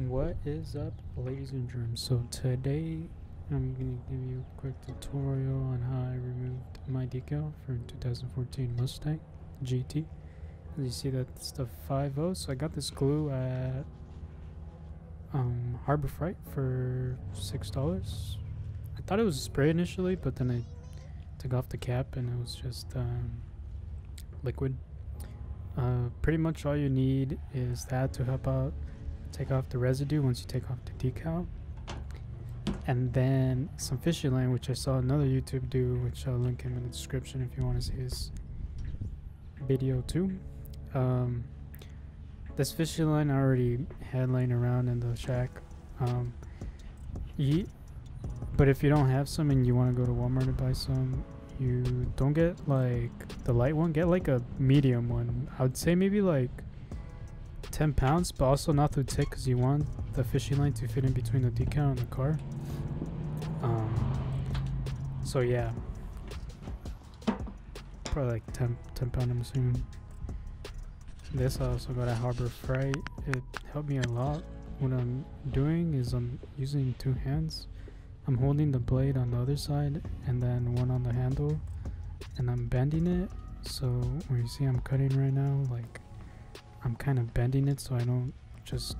What is up, ladies and germs? So today I'm gonna give you a quick tutorial on how I removed my decal for 2014 Mustang GT. As you see, that's the 5.0. So I got this glue at Harbor Freight for $6. I thought it was spray initially, but then I took off the cap and it was just liquid. Pretty much all you need is that to help out take off the residue once you take off the decal, and then some fishing line, which I saw another YouTube do, which I'll link him in the description if you want to see his video too. This fishing line I already had laying around in the shack, but if you don't have some and you want to go to Walmart to buy some, you don't get like the light one, get like a medium one. I would say maybe like 10 pounds, but also not too thick because you want the fishing line to fit in between the decal and the car. So yeah, probably like 10 pound, I'm assuming. This I also got at Harbor Freight. It helped me a lot. What I'm doing is I'm using two hands. I'm holding the blade on the other side and then one on the handle, and I'm bending it. So where you see I'm cutting right now, like I'm kind of bending it so I don't just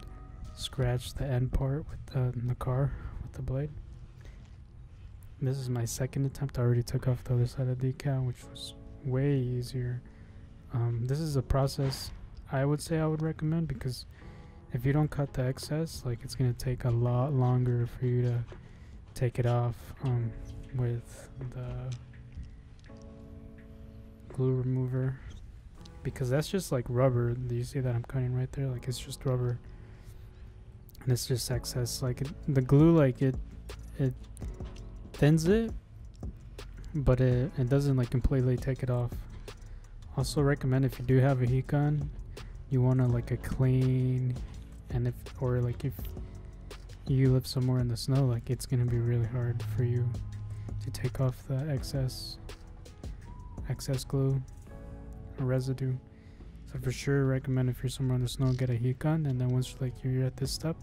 scratch the end part with the car with the blade. This is my second attempt. I already took off the other side of the decal, which was way easier. This is a process I would say I would recommend, because if you don't cut the excess, like it's gonna take a lot longer for you to take it off with the glue remover, because that's just like rubber. Do you see that I'm cutting right there? Like it's just rubber and it's just excess. Like the glue, like it thins it, but it doesn't like completely take it off. Also recommend, if you do have a heat gun, you want to like a clean, and if you live somewhere in the snow, like it's gonna be really hard for you to take off the excess glue or residue. So for sure recommend, if you're somewhere in the snow, get a heat gun, and then once like you're at this step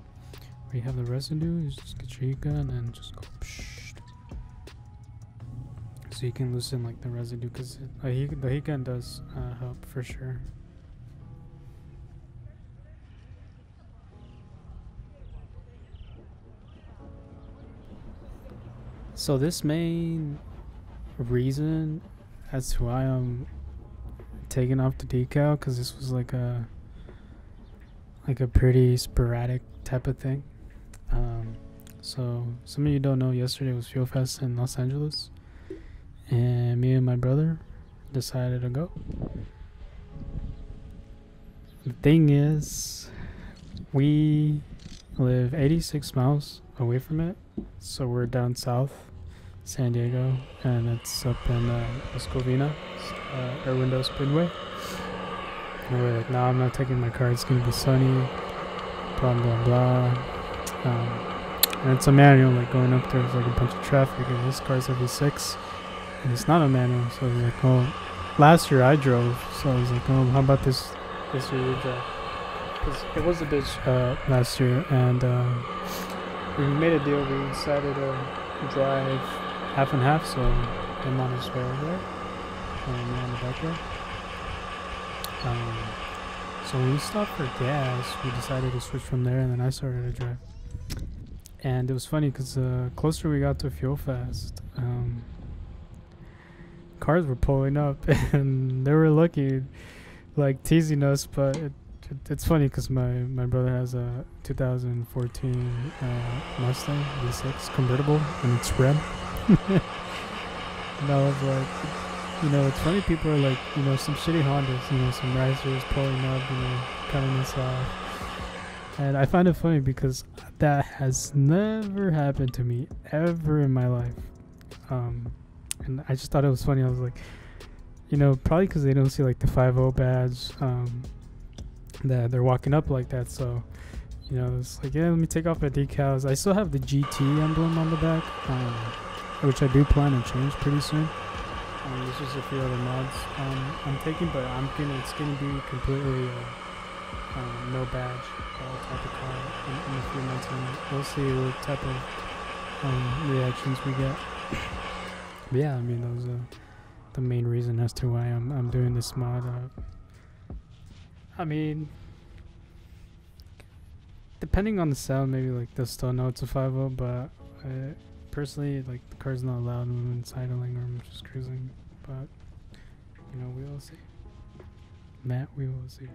where you have the residue, you just get your heat gun and just go psh, so you can loosen like the residue, because the heat gun does help for sure. So this main reason as to why I'm taking off the decal, because this was like a pretty sporadic type of thing. So some of you don't know, yesterday was Fuelfest in Los Angeles, and me and my brother decided to go. The thing is, we live 86 miles away from it, so we're down south San Diego, and it's up in Escovina, Air Window Speedway. And we're like, nah, I'm not taking my car, it's gonna be sunny, blah blah blah. And it's a manual, like going up there's like a bunch of traffic, and this car's a V6 and it's not a manual. So I was like, oh, last year I drove, so I was like, oh, how about this year you drive? Because it was a bitch last year, and we made a deal. We decided to drive half and half, so him on his way over there and me on the back row. So when we stopped for gas, we decided to switch from there, and then I started to drive. And it was funny because closer we got to Fuelfest, cars were pulling up and they were lucky, like teasing us, but it's funny because my brother has a 2014 Mustang V6 convertible, and it's red. And I was like, you know, it's funny, people are like, you know, some shitty Hondas, you know, some racers pulling up, you know, cutting us off. And I find it funny because that has never happened to me ever in my life. And I just thought it was funny. I was like, you know, probably because they don't see like the 5.0 badge, that they're walking up like that. So, you know, it's like, yeah, let me take off my decals. I still have the GT emblem on the back, which I do plan to change pretty soon. There's just a few other mods I'm taking, but it's gonna be completely no badge type of car. in a few months, and we'll see what type of reactions we get. But yeah, I mean, that was the main reason as to why I'm doing this mod. I mean, depending on the sound, maybe like they'll still know it's a 5.0, but personally, like the car's not loud when it's idling or I'm just cruising. But you know, we will see. Matt, we will see.